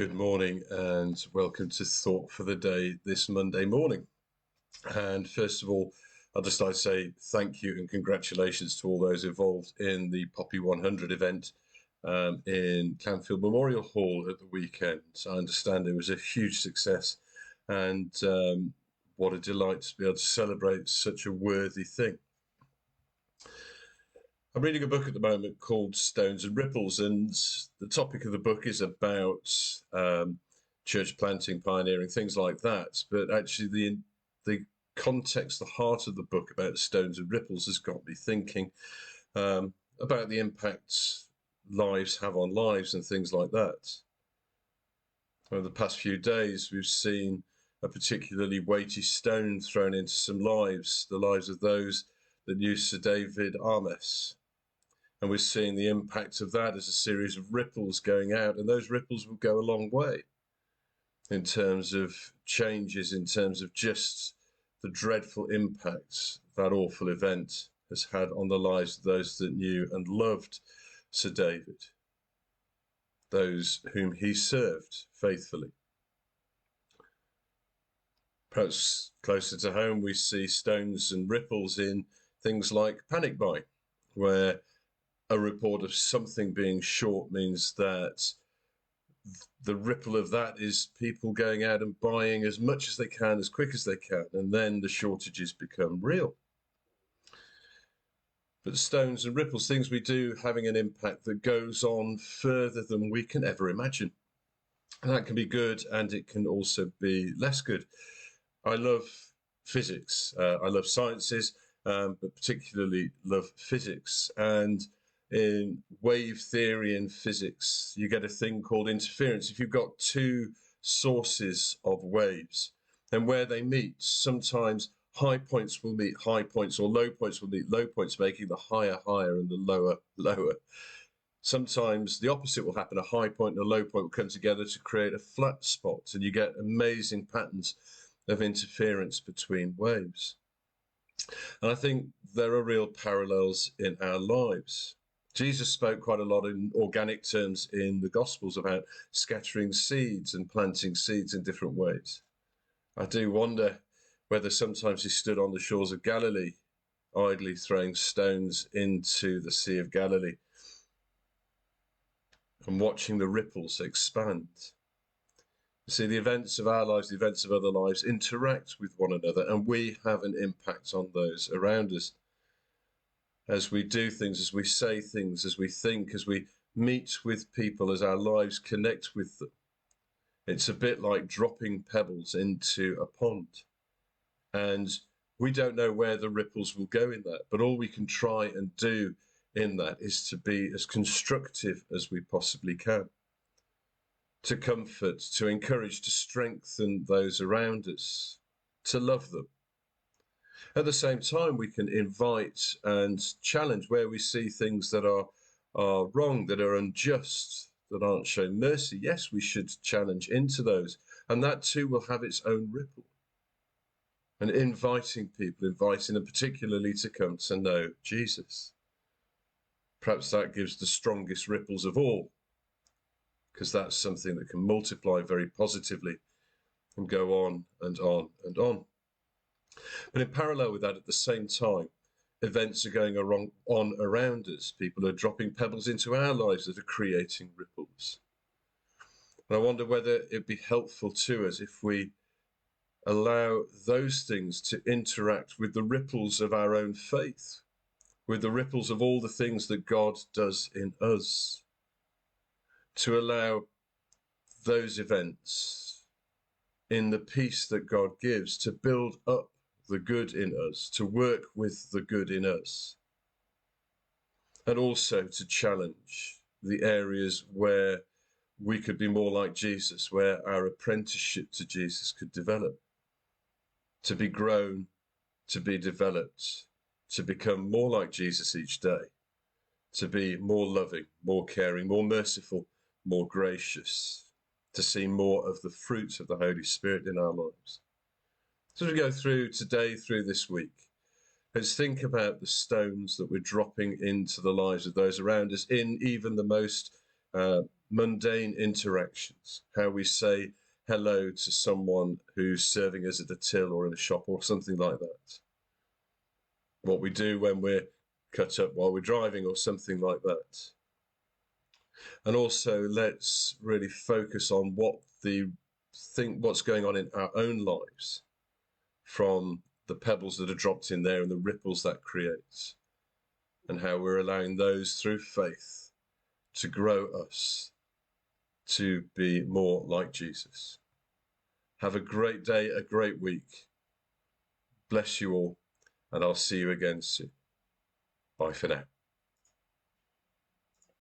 Good morning and welcome to Thought for the Day this Monday morning. And first of all, I'd just like to say thank you and congratulations to all those involved in the Poppy 100 event in Clanfield Memorial Hall at the weekend. I understand it was a huge success and what a delight to be able to celebrate such a worthy thing. I'm reading a book at the moment called Stones and Ripples, and the topic of the book is about church planting, pioneering, things like that. But actually the context, the heart of the book about stones and ripples has got me thinking about the impact lives have on lives and things like that. Over the past few days, we've seen a particularly weighty stone thrown into some lives, the lives of those that knew Sir David Armes. And we're seeing the impact of that as a series of ripples going out, and those ripples will go a long way in terms of changes, in terms of just the dreadful impact that awful event has had on the lives of those that knew and loved Sir David, those whom he served faithfully. Perhaps closer to home, we see stones and ripples in things like panic buying, where a report of something being short means that the ripple of that is people going out and buying as much as they can, as quick as they can, and then the shortages become real. But stones and ripples, things we do having an impact that goes on further than we can ever imagine. And that can be good, and it can also be less good. I love physics. I love sciences, but particularly love physics. And in wave theory in physics, you get a thing called interference. If you've got two sources of waves, then where they meet, sometimes high points will meet high points, or low points will meet low points, making the higher higher and the lower lower. Sometimes the opposite will happen. A high point and a low point will come together to create a flat spot, and you get amazing patterns of interference between waves. And I think there are real parallels in our lives. Jesus spoke quite a lot in organic terms in the Gospels about scattering seeds and planting seeds in different ways. I do wonder whether sometimes he stood on the shores of Galilee, idly throwing stones into the Sea of Galilee and watching the ripples expand. You see, the events of our lives, the events of other lives interact with one another, and we have an impact on those around us. As we do things, as we say things, as we think, as we meet with people, as our lives connect with them. It's a bit like dropping pebbles into a pond. And we don't know where the ripples will go in that, but all we can try and do in that is to be as constructive as we possibly can, to comfort, to encourage, to strengthen those around us, to love them. At the same time, we can invite and challenge where we see things that are wrong, that are unjust, that aren't showing mercy. Yes, we should challenge into those. And that too will have its own ripple. And inviting people, inviting them particularly to come to know Jesus. Perhaps that gives the strongest ripples of all, because that's something that can multiply very positively and go on and on and on. But in parallel with that, at the same time, events are going on around us. People are dropping pebbles into our lives that are creating ripples. And I wonder whether it'd be helpful to us if we allow those things to interact with the ripples of our own faith, with the ripples of all the things that God does in us, to allow those events in the peace that God gives to build up the good in us, to work with the good in us, and also to challenge the areas where we could be more like Jesus, where our apprenticeship to Jesus could develop, to be grown, to be developed, to become more like Jesus each day, to be more loving, more caring, more merciful, more gracious, to see more of the fruit of the Holy Spirit in our lives. So as we go through today, through this week, let's think about the stones that we're dropping into the lives of those around us in even the most mundane interactions, how we say hello to someone who's serving us at the till or in a shop or something like that. What we do when we're cut up while we're driving or something like that. And also let's really focus on what's going on in our own lives, from the pebbles that are dropped in there and the ripples that creates, and how we're allowing those through faith to grow us to be more like Jesus. Have a great day, a great week. Bless you all, and I'll see you again soon. Bye for now.